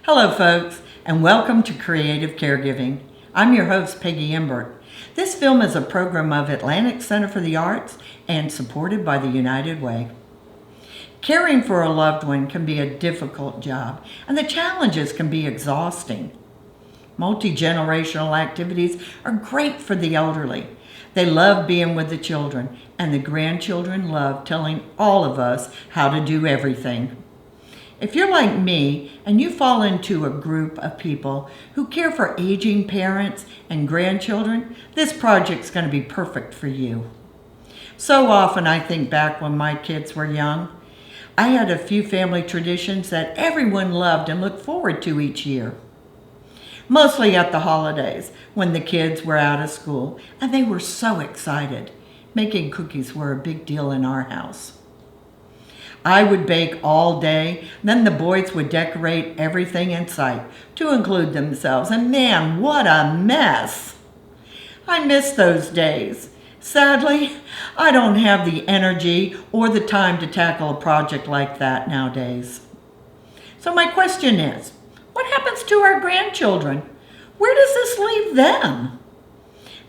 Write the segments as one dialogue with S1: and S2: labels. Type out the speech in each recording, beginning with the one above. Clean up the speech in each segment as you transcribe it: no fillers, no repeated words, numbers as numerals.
S1: Hello folks, and welcome to Creative Caregiving. I'm your host, Peggy Imbert. This film is a program of Atlantic Center for the Arts and supported by the United Way. Caring for a loved one can be a difficult job, and the challenges can be exhausting. Multi-generational activities are great for the elderly. They love being with the children, and the grandchildren love telling all of us how to do everything. If you're like me and you fall into a group of people who care for aging parents and grandchildren, this project's going to be perfect for you. So often I think back when my kids were young. I had a few family traditions that everyone loved and looked forward to each year. Mostly at the holidays when the kids were out of school and they were so excited. Making cookies were a big deal in our house. I would bake all day, then the boys would decorate everything in sight to include themselves, and man, what a mess! I miss those days. Sadly, I don't have the energy or the time to tackle a project like that nowadays. So my question is, what happens to our grandchildren? Where does this leave them?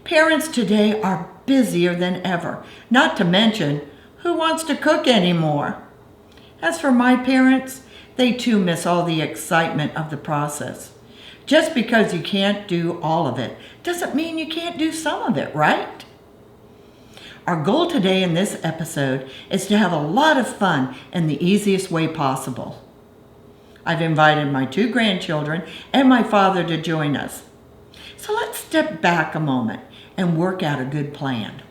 S1: Parents today are busier than ever, not to mention, who wants to cook anymore? As for my parents, they too miss all the excitement of the process. Just because you can't do all of it doesn't mean you can't do some of it, right? Our goal today in this episode is to have a lot of fun in the easiest way possible. I've invited my 2 grandchildren and my father to join us. So let's step back a moment and work out a good plan.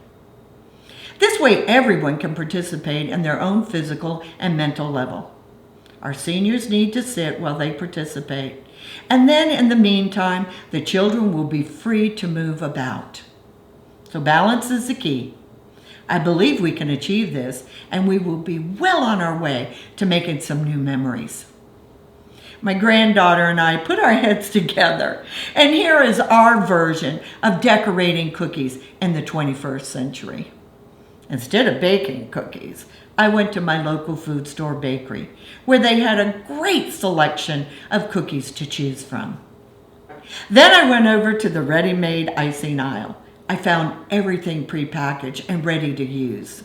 S1: This way everyone can participate in their own physical and mental level. Our seniors need to sit while they participate, and then in the meantime, the children will be free to move about. So balance is the key. I believe we can achieve this, and we will be well on our way to making some new memories. My granddaughter and I put our heads together, and here is our version of decorating cookies in the 21st century. Instead of baking cookies, I went to my local food store bakery, where they had a great selection of cookies to choose from. Then I went over to the ready-made icing aisle. I found everything prepackaged and ready to use.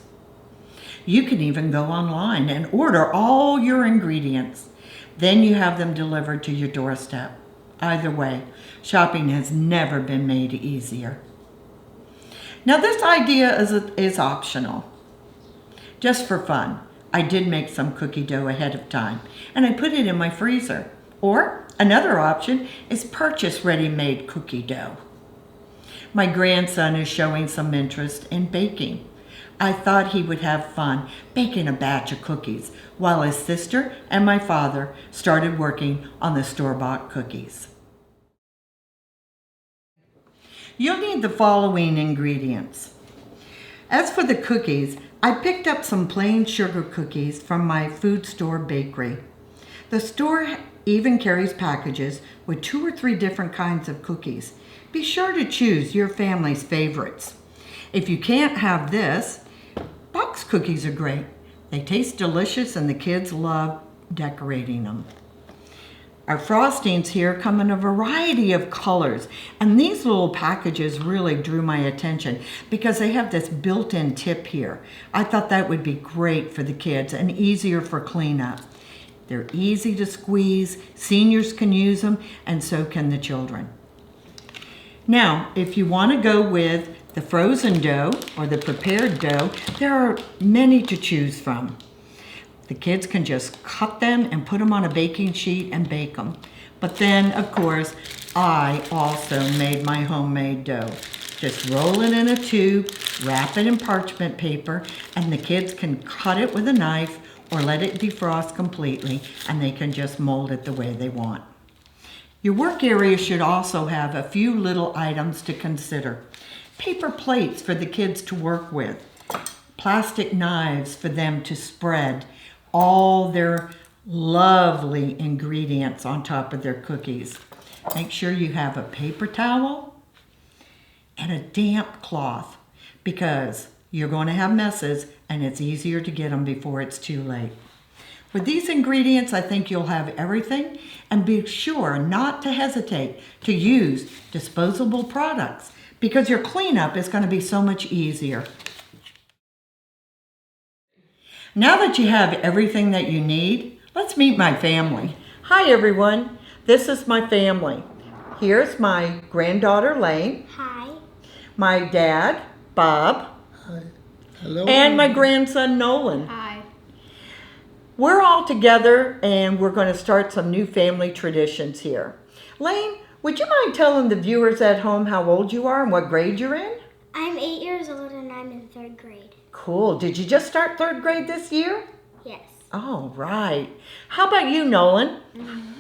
S1: You can even go online and order all your ingredients. Then you have them delivered to your doorstep. Either way, shopping has never been made easier. Now this idea is optional. Just for fun, I did make some cookie dough ahead of time, and I put it in my freezer. Or another option is purchase ready-made cookie dough. My grandson is showing some interest in baking. I thought he would have fun baking a batch of cookies, while his sister and my father started working on the store-bought cookies. You'll need the following ingredients. As for the cookies, I picked up some plain sugar cookies from my food store bakery. The store even carries packages with 2 or 3 different kinds of cookies. Be sure to choose your family's favorites. If you can't have this, box cookies are great. They taste delicious and the kids love decorating them. Our frostings here come in a variety of colors, and these little packages really drew my attention because they have this built-in tip here. I thought that would be great for the kids and easier for cleanup. They're easy to squeeze, seniors can use them, and so can the children. Now, if you want to go with the frozen dough or the prepared dough, there are many to choose from. The kids can just cut them and put them on a baking sheet and bake them. But then, of course, I also made my homemade dough. Just roll it in a tube, wrap it in parchment paper, and the kids can cut it with a knife or let it defrost completely, and they can just mold it the way they want. Your work area should also have a few little items to consider. Paper plates for the kids to work with, plastic knives for them to spread all their lovely ingredients on top of their cookies. Make sure you have a paper towel and a damp cloth because you're going to have messes and it's easier to get them before it's too late. With these ingredients, I think you'll have everything, and be sure not to hesitate to use disposable products because your cleanup is going to be so much easier. Now that you have everything that you need, let's meet my family. Hi everyone, this is my family. Here's my granddaughter Lane.
S2: Hi.
S1: My dad, Bob.
S3: Hi. Hello.
S1: And my grandson Nolan.
S2: Hi.
S1: We're all together and we're going to start some new family traditions here. Lane, would you mind telling the viewers at home how old you are and what grade you're in?
S2: I'm 8 years old and I'm in 3rd grade.
S1: Cool. Did you just start 3rd grade this year?
S2: Yes.
S1: Oh, right. How about you, Nolan?
S4: Mm-hmm.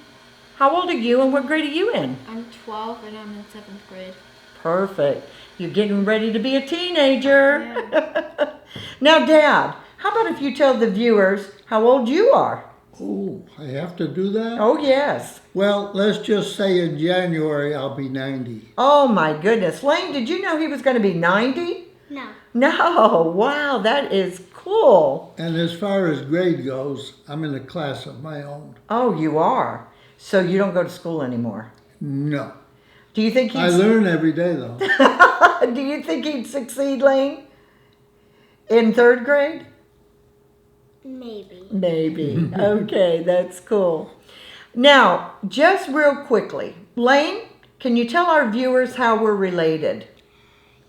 S1: How old are you and what grade are you in?
S4: I'm 12 and I'm in 7th grade.
S1: Perfect. You're getting ready to be a teenager.
S4: Yeah.
S1: Now, Dad, how about if you tell the viewers how old you are?
S3: Oh, I have to do that?
S1: Oh, yes.
S3: Well, let's just say in January I'll be 90.
S1: Oh, my goodness. Lane, did you know he was going to be 90?
S2: No.
S1: No. Wow, that is cool.
S3: And as far as grade goes, I'm in a class of my own.
S1: Oh, you are. So you don't go to school anymore?
S3: No.
S1: Do you think he'd...
S3: I learn every day though.
S1: Do you think he'd succeed, Lane? In 3rd grade?
S2: Maybe.
S1: Maybe. Okay, that's cool. Now, just real quickly, Lane, can you tell our viewers how we're related?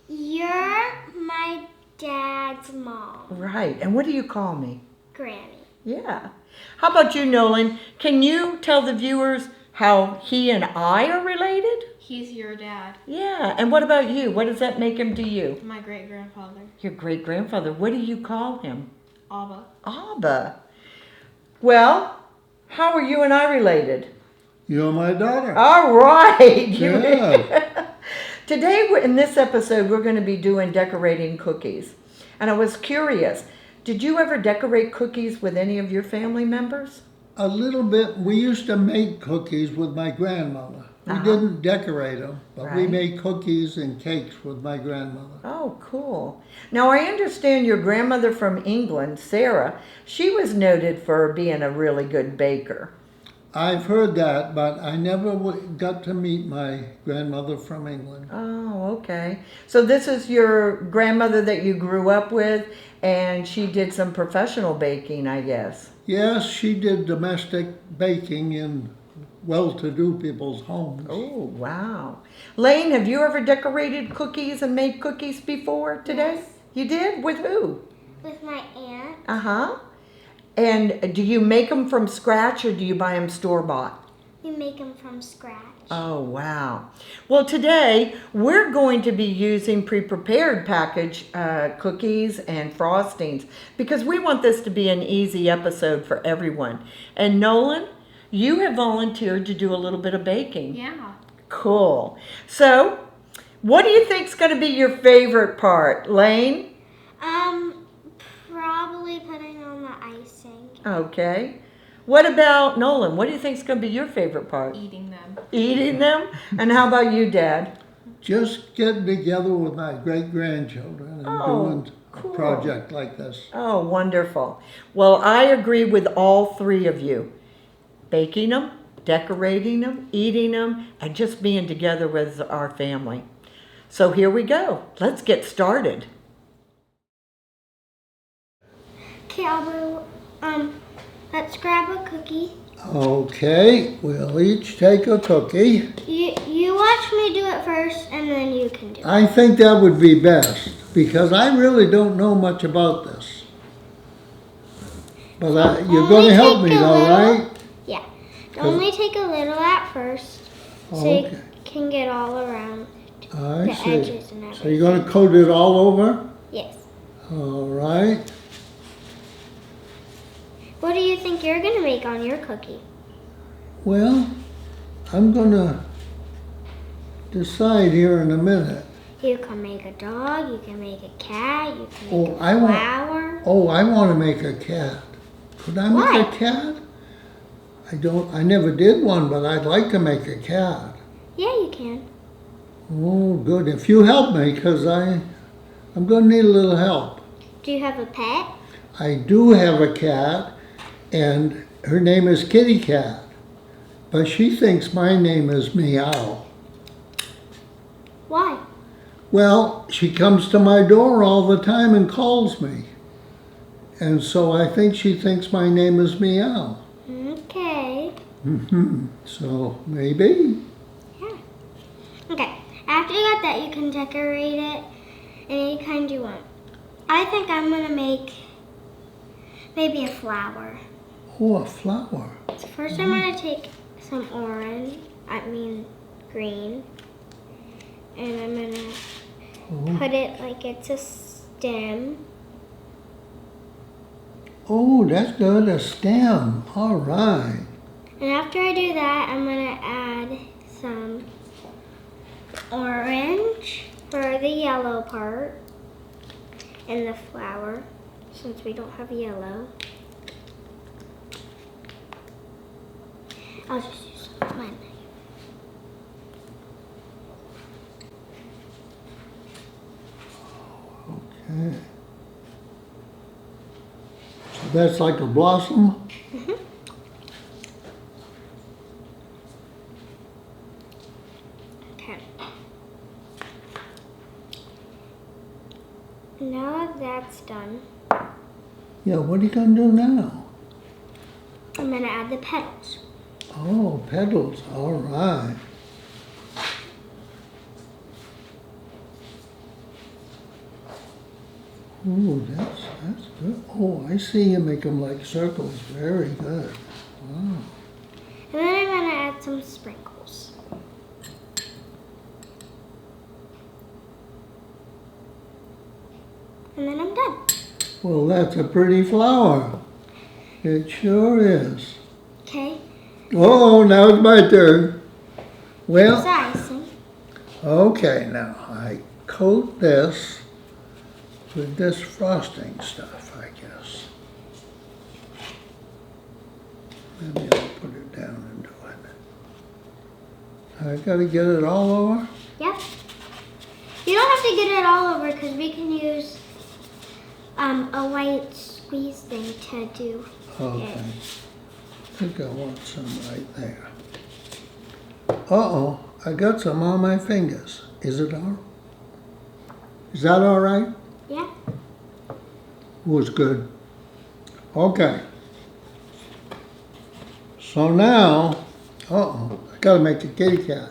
S2: You're my dad's mom.
S1: Right. And what do you call me?
S2: Granny.
S1: Yeah. How about you, Nolan? Can you tell the viewers how he and I are related?
S4: He's your dad,
S1: Yeah. And what about you? What does that make him to you?
S4: my great-grandfather,
S1: Your great-grandfather. What do you call him?
S4: Abba.
S1: Abba. Well, how are you and I related?
S3: You're my daughter.
S1: All right.
S3: Yeah.
S1: Today, in this episode, we're going to be doing decorating cookies. And I was curious, did you ever decorate cookies with any of your family members?
S3: A little bit. We used to make cookies with my grandmother. We didn't decorate them, but we
S1: Right.
S3: made cookies and cakes with my grandmother.
S1: Oh, cool. Now, I understand your grandmother from England, Sarah, she was noted for being a really good baker.
S3: I've heard that, but I never got to meet my grandmother from England.
S1: Oh, okay. So this is your grandmother that you grew up with, and she did some professional baking, I guess.
S3: Yes, she did domestic baking in well-to-do people's homes.
S1: Oh, wow. Lane, have you ever decorated cookies and made cookies before today?
S2: Yes.
S1: You did? With who?
S2: With my aunt.
S1: Uh-huh. And do you make them from scratch or do you buy them store-bought?
S2: We make them from scratch.
S1: Oh, wow. Well, today we're going to be using pre-prepared package cookies and frostings because we want this to be an easy episode for everyone. And Nolan, you have volunteered to do a little bit of baking.
S4: Yeah.
S1: Cool. So, what do you think's going to be your favorite part, Lane?
S2: Probably putting on the icing.
S1: Okay. What about Nolan? What do you think's going to be your favorite part?
S4: Eating them.
S1: Eating them? And how about you, Dad?
S3: Just getting together with my great-grandchildren and
S1: Oh,
S3: doing
S1: cool.
S3: a project like this.
S1: Oh, wonderful. Well, I agree with all three of you. Baking them, decorating them, eating them, and just being together with our family. So here we go. Let's get started.
S2: Okay, Albert, let's grab a cookie.
S3: Okay, we'll each take a cookie.
S2: You watch me do it first and then you can do it.
S3: I think that would be best because I really don't know much about this. But you're going to help me though, right?
S2: Yeah. Only take a little at first so
S3: Okay.
S2: you can get all around
S3: I
S2: the
S3: see.
S2: edges and everything.
S3: So you're going to coat it all over?
S2: Yes.
S3: All right.
S2: What do you think you're going to make on your cookie?
S3: Well, I'm going to decide here in a minute.
S2: You can make a dog, you can make a cat, you can
S3: Oh,
S2: make a
S3: I want-
S2: flower.
S3: Oh, I want to make a cat. Could I make
S2: Why?
S3: a cat? I never did one, but I'd like to make a cat.
S2: Yeah, you can.
S3: Oh, good. If you help me, because I'm going to need a little help.
S2: Do you have a pet?
S3: I do have a cat, and her name is Kitty Cat, but she thinks my name is Meow.
S2: Why?
S3: Well, she comes to my door all the time and calls me. And so I think she thinks my name is Meow.
S2: Okay.
S3: So maybe.
S2: Yeah. Okay. After you got that, you can decorate it any kind you want. I think I'm gonna make maybe a flower.
S3: Oh, a flower.
S2: So first I'm gonna take some green, and I'm gonna
S3: Oh,
S2: put it like it's a stem.
S3: oh, that's good, a stem. All right.
S2: And after I do that, I'm gonna add some orange for the yellow part and the flower, since we don't have yellow. I'll just use my knife.
S3: Okay. So that's like a blossom?
S2: Okay. Now that's done,
S3: Yeah, what are you gonna do now?
S2: I'm gonna add the petals.
S3: Oh, petals, all right. Oh, that's good. Oh, I see you make them like circles. Very good. Wow.
S2: And then I'm gonna add some sprinkles. And then I'm done.
S3: Well, that's a pretty flower. It sure is.
S2: Okay,
S3: Oh, now it's my turn.
S2: here's
S3: Well,
S2: the icing.
S3: okay, now I coat this with this frosting stuff, I guess. Maybe I'll put it down and do it. I gotta get it all over?
S2: Yep. You don't have to get it all over because we can use a white squeeze thing to do
S3: Okay.
S2: it.
S3: I think I want some right there. Uh-oh, I got some on my fingers. Is that all right?
S2: Yeah.
S3: Was good. Okay. So now, uh-oh, I gotta make a kitty cat.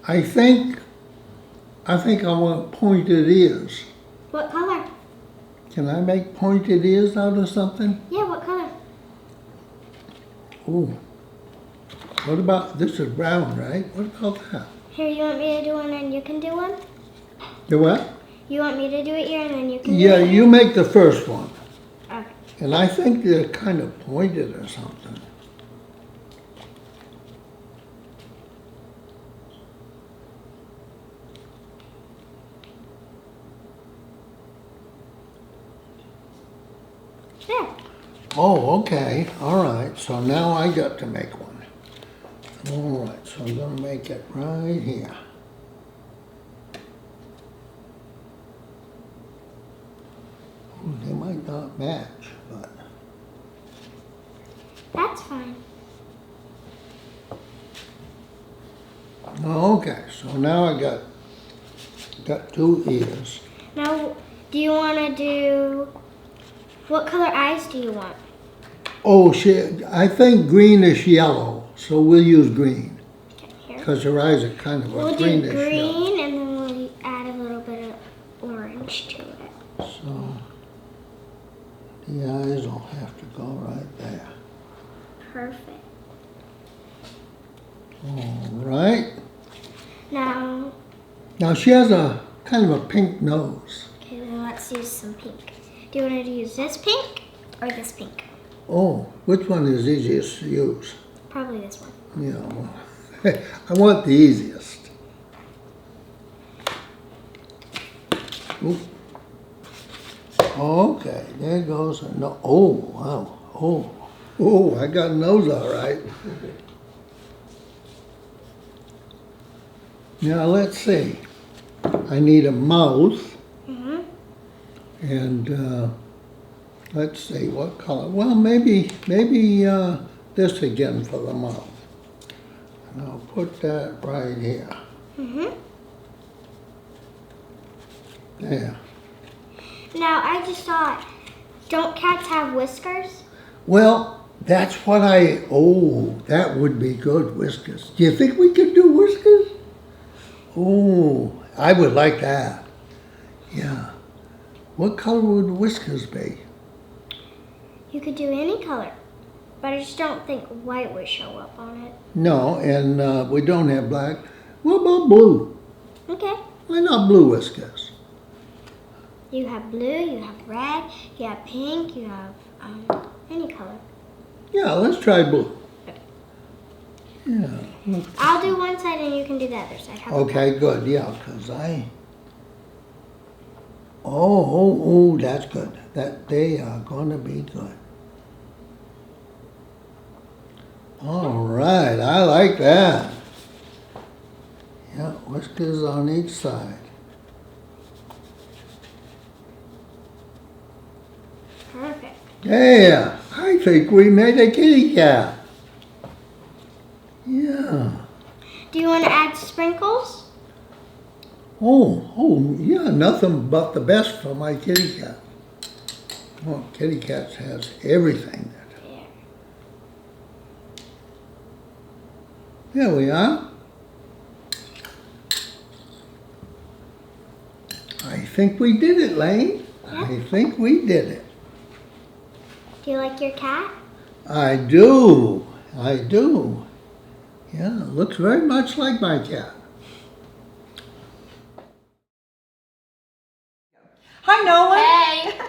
S3: I think I want pointed ears.
S2: What color?
S3: Can I make pointed ears out of something?
S2: Yeah, what color?
S3: Ooh. What about, this is brown, right? What about that?
S2: Here, you want me to do one and you can do one?
S3: The what?
S2: You want me to do it here and then you can
S3: Yeah,
S2: do it?
S3: you make the first one.
S2: Okay.
S3: And I think they're kind of pointed or something.
S2: There.
S3: Oh, okay, all right, so now I got to make one. All right, so I'm gonna make it right here. Ooh, they might not match, but,
S2: That's fine.
S3: okay, so now I got two ears.
S2: Now, do you want to do, what color eyes do you want?
S3: Oh, I think greenish yellow, so we'll use green,
S2: Okay, here.
S3: because her eyes are kind of
S2: We'll
S3: a
S2: do
S3: greenish yellow.
S2: green and then we'll add a little bit of orange to it.
S3: So, the eyes will have to go right there.
S2: Perfect.
S3: All right.
S2: Now,
S3: She has a kind of a pink nose.
S2: okay, then let's use some pink. Do you want to use this pink or this pink?
S3: Oh, which one is easiest to use?
S2: Probably this one.
S3: Yeah, well, I want the easiest. Oop. Okay, there goes a nose. Oh, wow. Oh, I got a nose all right. Now, let's see. I need a mouth.
S2: Mm-hmm.
S3: And Let's see, what color? Well, maybe this again for the mouth. And I'll put that right here. There.
S2: Now, I just thought, don't cats have whiskers?
S3: Well, that's what that would be good, whiskers. Do you think we could do whiskers? Oh, I would like that. Yeah. What color would whiskers be?
S2: You could do any color, but I just don't think white would show up on it.
S3: No, and we don't have black. What about blue?
S2: Okay.
S3: Why not blue whiskers?
S2: You have blue, you have red, you have pink, you have any color.
S3: Yeah, let's try blue. Yeah.
S2: I'll do one side and you can do the other side. How about
S3: Okay, good. Yeah, because Oh, that's good. That they are going to be good. All right, I like that. Yeah, whiskers on each side.
S2: Perfect.
S3: Yeah, I think we made a kitty cat. Yeah.
S2: Do you want to add sprinkles?
S3: Oh, yeah, nothing but the best for my kitty cat. Well, kitty cats has everything.
S2: Yeah.
S3: There we are. I think we did it, Lane. I think we did it.
S2: Do you like your cat?
S3: I do. Yeah, it looks very much like my cat.
S1: Hi, Nolan.
S4: Hey!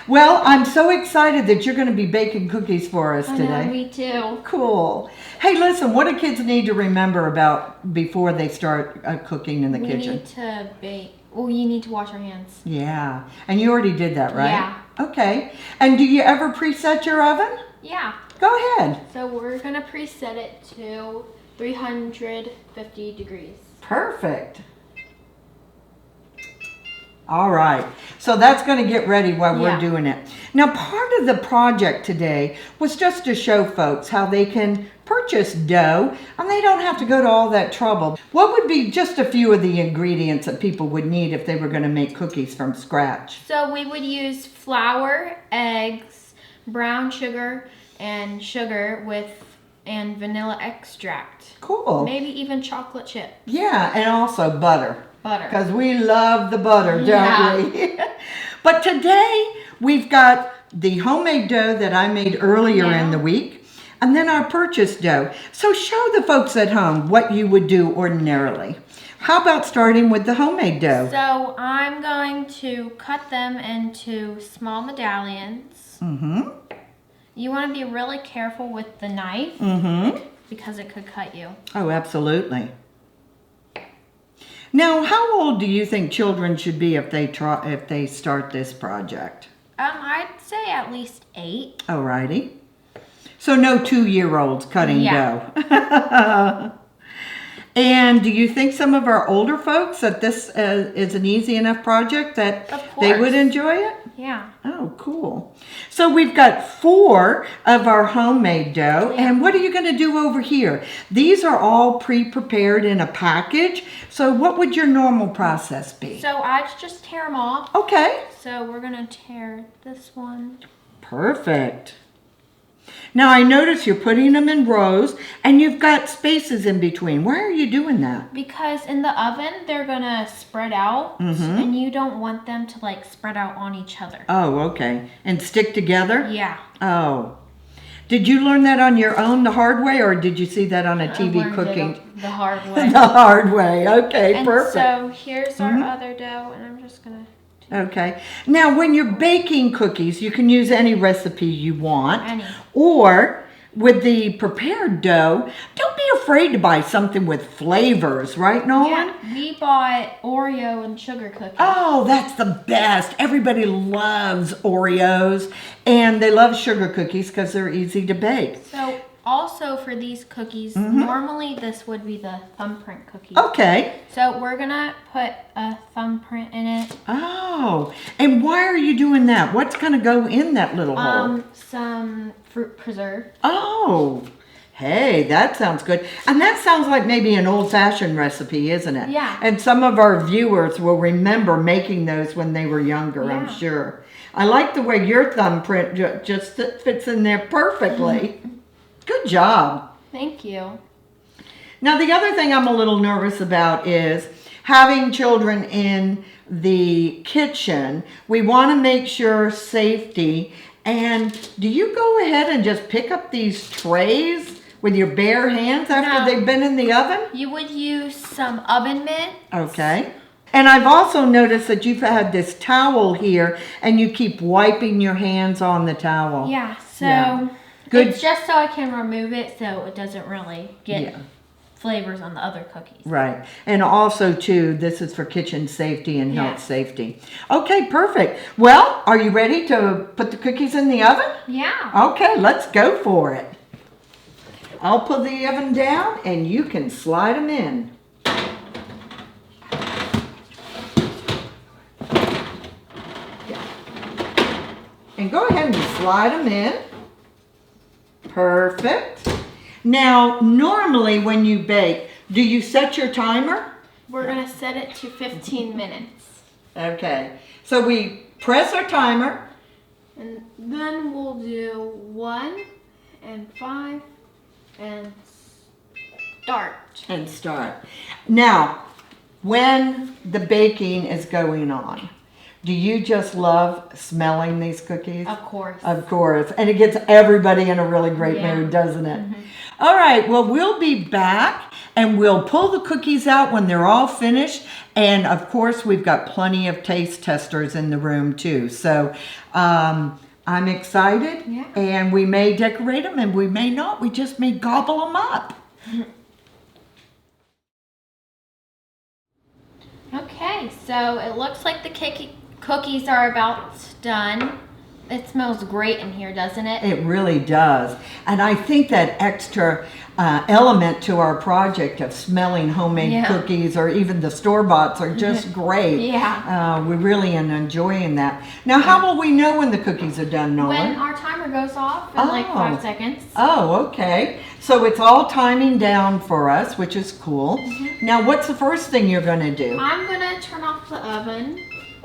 S1: Well, I'm so excited that you're going to be baking cookies for us
S4: I
S1: today.
S4: know, me too.
S1: Cool. Hey, listen, what do kids need to remember about before they start cooking in the
S4: We
S1: kitchen?
S4: need to bake. Well, you need to wash your hands.
S1: Yeah, and you already did that, right?
S4: Yeah.
S1: Okay. And do you ever preset your oven?
S4: Yeah.
S1: Go ahead.
S4: So we're going to preset it to 350 degrees.
S1: Perfect. All right, so that's going to get ready while we're
S4: Yeah.
S1: doing it. Now, part of the project today was just to show folks how they can purchase dough and they don't have to go to all that trouble. What would be just a few of the ingredients that people would need if they were going to make cookies from scratch?
S4: So we would use flour, eggs, brown sugar, and vanilla extract.
S1: Cool.
S4: Maybe even chocolate chip.
S1: Yeah, and also butter.
S4: Butter.
S1: Because we love the butter, don't
S4: Yeah.
S1: we? But today, we've got the homemade dough that I made earlier
S4: Yeah.
S1: in the week, and then our purchased dough. So show the folks at home what you would do ordinarily. How about starting with the homemade dough?
S4: So I'm going to cut them into small medallions.
S1: Mm-hmm.
S4: You want to be really careful with the knife
S1: Mm-hmm.
S4: because it could cut you.
S1: Oh, absolutely. Now, how old do you think children should be if they start this project?
S4: I'd say at least 8.
S1: Alrighty. So no 2-year-olds cutting dough. And do you think some of our older folks that this is an easy enough project that
S4: Of
S1: they would
S4: course.
S1: enjoy it?
S4: Yeah.
S1: Oh, cool. So we've got 4 of our homemade dough.
S4: Yeah.
S1: And what are you going to do over here? These are all pre-prepared in a package. So what would your normal process be?
S4: So I'd just tear them off.
S1: Okay.
S4: So we're going to tear this one.
S1: Perfect. Now I notice you're putting them in rows and you've got spaces in between. Why are you doing that?
S4: Because in the oven, they're going to spread out.
S1: Mm-hmm.
S4: And you don't want them to like spread out on each other.
S1: Oh, okay. And stick together?
S4: Yeah.
S1: Oh. Did you learn that on your own the hard way or did you see that on a
S4: I
S1: TV
S4: learned it
S1: cooking?
S4: the hard way.
S1: The hard way. Okay,
S4: And
S1: perfect.
S4: so here's our
S1: Mhm.
S4: other dough, and I'm just going to...
S1: Okay. Now, when you're baking cookies, you can use any recipe you want.
S4: Any.
S1: Or with the prepared dough, don't be afraid to buy something with flavors, right, Nolan?
S4: Yeah, we bought Oreo and sugar cookies.
S1: Oh, that's the best. Everybody loves Oreos and they love sugar cookies because they're easy to bake.
S4: So also for these cookies, normally this would be the thumbprint cookie.
S1: Okay.
S4: So we're gonna put a thumbprint in it.
S1: Oh, and why are you doing that? What's gonna go in that little hole?
S4: Some fruit preserve.
S1: Oh, hey, that sounds good. And that sounds like maybe an old-fashioned recipe, isn't it?
S4: Yeah.
S1: And some of our viewers will remember making those when they were younger, I'm
S4: Yeah.
S1: sure. I like the way your thumbprint just fits in there perfectly. Good job.
S4: Thank you.
S1: Now, the other thing I'm a little nervous about is having children in the kitchen. We want to make sure safety. And do you go ahead and just pick up these trays with your bare hands after
S4: No.
S1: they've been in the oven?
S4: You would use some oven mitt.
S1: Okay. And I've also noticed that you've had this towel here and you keep wiping your hands on the towel.
S4: Yeah, so
S1: Yeah. Good.
S4: it's just so I can remove it so it doesn't really get
S1: Yeah.
S4: flavors on the other cookies.
S1: Right. And also, too, this is for kitchen safety and
S4: Yeah.
S1: health safety. Okay, perfect. Well, are you ready to put the cookies in the oven?
S4: Yeah.
S1: Okay, let's go for it. I'll put the oven down and you can slide them in. And go ahead and slide them in. Perfect. Now, normally when you bake, do you set your timer?
S4: We're gonna set it to 15 minutes.
S1: Okay. So we press our timer.
S4: And then we'll do 1 and 5 and start.
S1: And start. Now, when the baking is going on, do you just love smelling these cookies?
S4: Of course.
S1: Of course. And it gets everybody in a really great
S4: Yeah.
S1: mood, doesn't it? All right. Well, we'll be back and we'll pull the cookies out when they're all finished. And of course, we've got plenty of taste testers in the room too. So I'm excited.
S4: Yeah.
S1: And we may decorate them and we may not. We just may gobble them up.
S4: Okay, so it looks like the cookies are about done. It smells great in here, doesn't it?
S1: It really does. And I think that extra element to our project of smelling homemade
S4: Yeah.
S1: cookies or even the store-boughts are just great.
S4: Yeah.
S1: We're really enjoying that. Now, how will we know when the cookies are done, Nolan?
S4: When our timer goes off in like
S1: Oh.
S4: 5 seconds.
S1: Oh, okay. So it's all timing down for us, which is cool. Now, what's the first thing you're going to do?
S4: I'm gonna turn off the oven.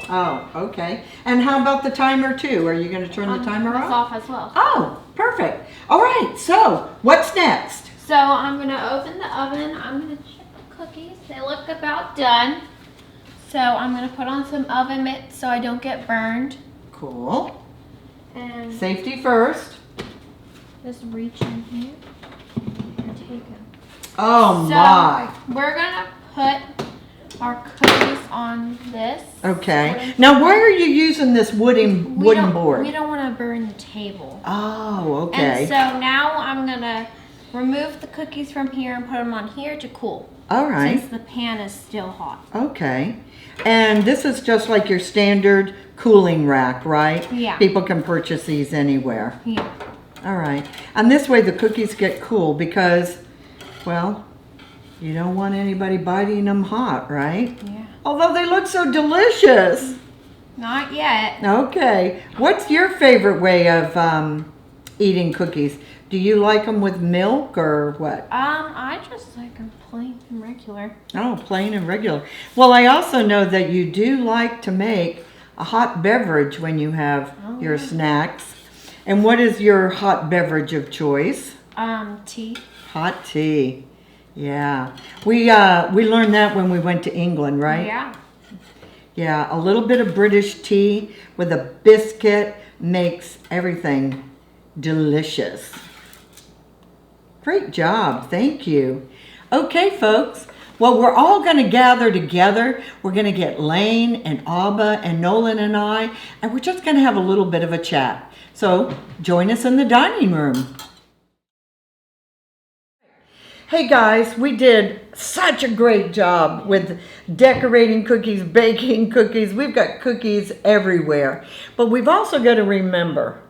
S1: Oh, okay. And how about the timer too? Are you going to turn the timer
S4: It's
S1: off?
S4: off as well.
S1: Oh, perfect. All right. So, what's next?
S4: So I'm gonna open the oven. I'm gonna check the cookies. They look about done. So I'm gonna put on some oven mitts so I don't get burned.
S1: Cool.
S4: And
S1: Safety first.
S4: just reach in here and take them.
S1: Oh
S4: So
S1: my.
S4: we're gonna put our cookies on this.
S1: Okay. Now, why are you using this wooden
S4: We don't
S1: board?
S4: want to burn the table.
S1: Oh, okay.
S4: And so now I'm gonna remove the cookies from here and put them on here to cool.
S1: All right.
S4: Since the pan is still hot.
S1: Okay. And this is just like your standard cooling rack, right?
S4: Yeah.
S1: People can purchase these anywhere.
S4: Yeah.
S1: All right. And this way the cookies get cool because, well, you don't want anybody biting them hot, right?
S4: Yeah.
S1: Although they look so delicious.
S4: Not yet.
S1: Okay. What's your favorite way of eating cookies? Do you like them with milk or what?
S4: I just like them plain and regular.
S1: Oh, plain and regular. Well, I also know that you do like to make a hot beverage when you have your snacks. And what is your hot beverage of choice?
S4: Tea.
S1: Hot tea. Yeah. We learned that when we went to England, right?
S4: Yeah.
S1: Yeah, a little bit of British tea with a biscuit makes everything delicious. Great job. Thank you. Okay, folks. Well, we're all going to gather together. We're going to get Lane and Abba and Nolan and I, and we're just going to have a little bit of a chat. So join us in the dining room. Hey guys, we did such a great job with decorating cookies, baking cookies. We've got cookies everywhere. But we've also got to remember,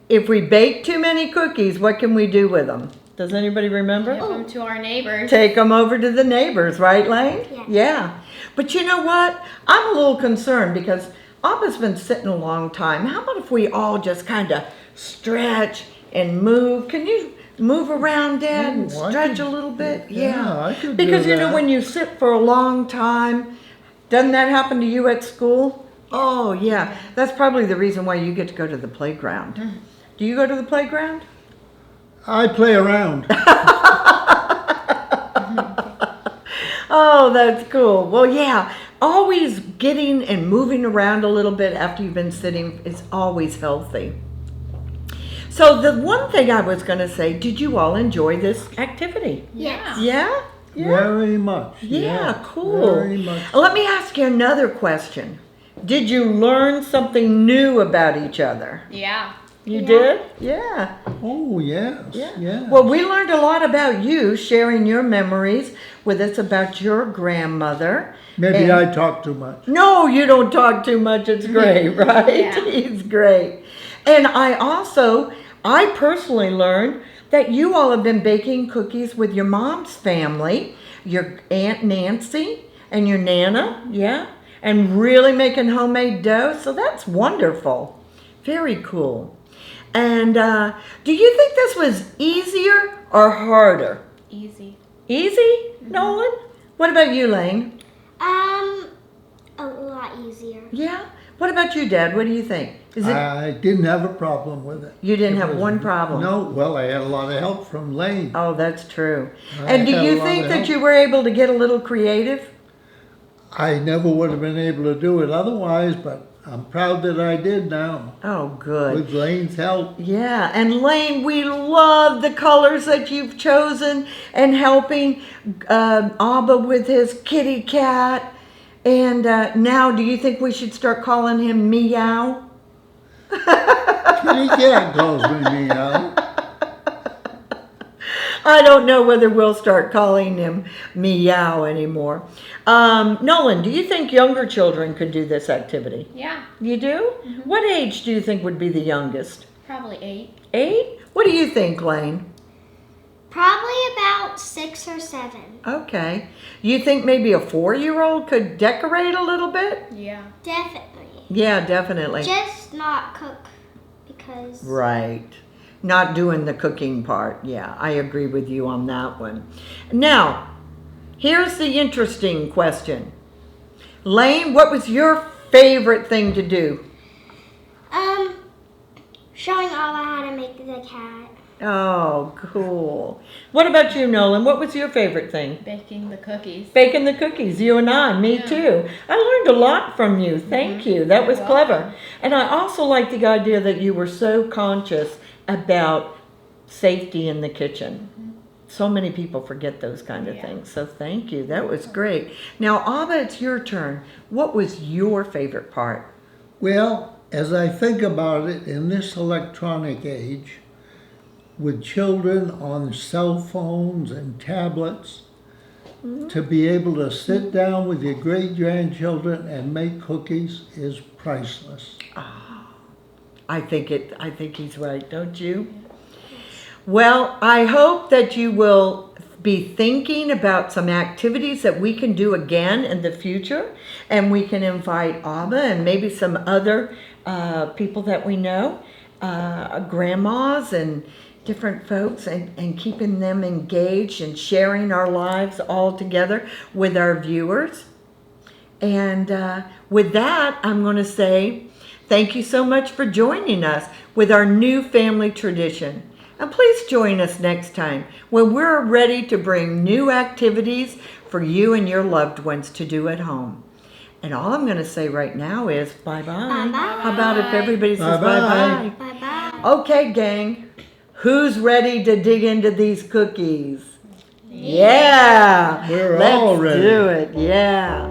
S1: if we bake too many cookies, what can we do with them? Does anybody remember?
S4: Give them to our neighbors.
S1: Take them over to the neighbors, right, Lane?
S2: Yeah.
S1: But you know what? I'm a little concerned because Abba's been sitting a long time. How about if we all just kind of stretch and move? Can you move around, Dad, and
S3: Oh, I
S1: stretch
S3: could-
S1: a little bit?
S3: yeah, I could
S1: Because
S3: do
S1: you know,
S3: that.
S1: when you sit for a long time, doesn't that happen to you at school? Oh, yeah. That's probably the reason why you get to go to the playground. Do you go to the playground?
S3: I play around.
S1: Oh, that's cool. Well, yeah, always getting and moving around a little bit after you've been sitting is always healthy. So the one thing I was going to say, did you all enjoy this activity?
S2: Yes.
S1: Yeah?
S3: Very much.
S1: Yeah, cool.
S3: Very much.
S1: Let me ask you another question. Did you learn something new about each other?
S4: Yeah.
S1: You
S2: Yeah.
S1: did? Yeah.
S3: Oh, yes. Yeah.
S1: Well, we learned a lot about you, sharing your memories with us about your grandmother.
S3: Maybe
S1: And-
S3: I talk too much.
S1: No, you don't talk too much. It's great, right?
S4: Yeah.
S1: It's great. And I personally learned that you all have been baking cookies with your mom's family, your Aunt Nancy and your Nana, yeah? And really making homemade dough. So that's wonderful. Very cool. And do you think this was easier or harder?
S4: Easy.
S1: Easy, Nolan? What about you, Lane?
S2: A lot easier.
S1: Yeah? What about you, Dad? What do you think? Is it
S3: I didn't have a problem with it.
S1: You didn't
S3: It
S1: have
S3: was-
S1: one problem?
S3: No, well, I had a lot of help from Lane.
S1: Oh, that's true.
S3: I
S1: And do
S3: had a
S1: you
S3: lot
S1: think
S3: of
S1: that
S3: help.
S1: you were able to get a little creative?
S3: I never would have been able to do it otherwise, but I'm proud that I did now
S1: Oh, good.
S3: with Lane's help.
S1: Yeah, and Lane, we love the colors that you've chosen and helping Abba with his kitty cat. And now, do you think we should start calling him Meow?
S3: Kitty cat calls me Meow.
S1: I don't know whether we'll start calling him Meow anymore. Nolan, do you think younger children could do this activity?
S4: Yeah.
S1: You do? What age do you think would be the youngest?
S4: Probably 8.
S1: 8? What do you think, Lane?
S2: Probably about 6 or 7.
S1: Okay. You think maybe a 4-year-old could decorate a little bit?
S4: Yeah.
S2: Definitely.
S1: Yeah, definitely.
S2: Just not cook because
S1: Right. Not doing the cooking part. Yeah, I agree with you on that one. Now, here's the interesting question. Lane, what was your favorite thing to do?
S2: showing Alla how to make the cat.
S1: Oh, cool. What about you, Nolan? What was your favorite thing?
S4: Baking the cookies.
S1: Baking the cookies, you and I, me
S4: Yeah.
S1: too. I learned a lot from you. Thank you. That was
S4: You're
S1: clever.
S4: welcome.
S1: And I also like the idea that you were so conscious about safety in the kitchen. So many people forget those kind of
S4: Yeah.
S1: things. So thank you. That was great. Now, Abba, it's your turn. What was your favorite part?
S3: Well, as I think about it, in this electronic age, with children on cell phones and tablets, to be able to sit down with your great-grandchildren and make cookies is priceless.
S1: I think he's right, don't you? Well, I hope that you will be thinking about some activities that we can do again in the future, and we can invite Abba and maybe some other people that we know, grandmas and different folks, and keeping them engaged and sharing our lives all together with our viewers. And with that, I'm going to say thank you so much for joining us with our new family tradition. And please join us next time when we're ready to bring new activities for you and your loved ones to do at home. And all I'm going to say right now is bye-bye.
S2: Bye-bye.
S1: How about if everybody says
S3: Bye-bye.
S1: bye-bye?
S2: Bye-bye.
S1: Okay, gang. Who's ready to dig into these cookies? Yeah.
S3: We're
S1: Let's
S3: all ready.
S1: do it. Yeah.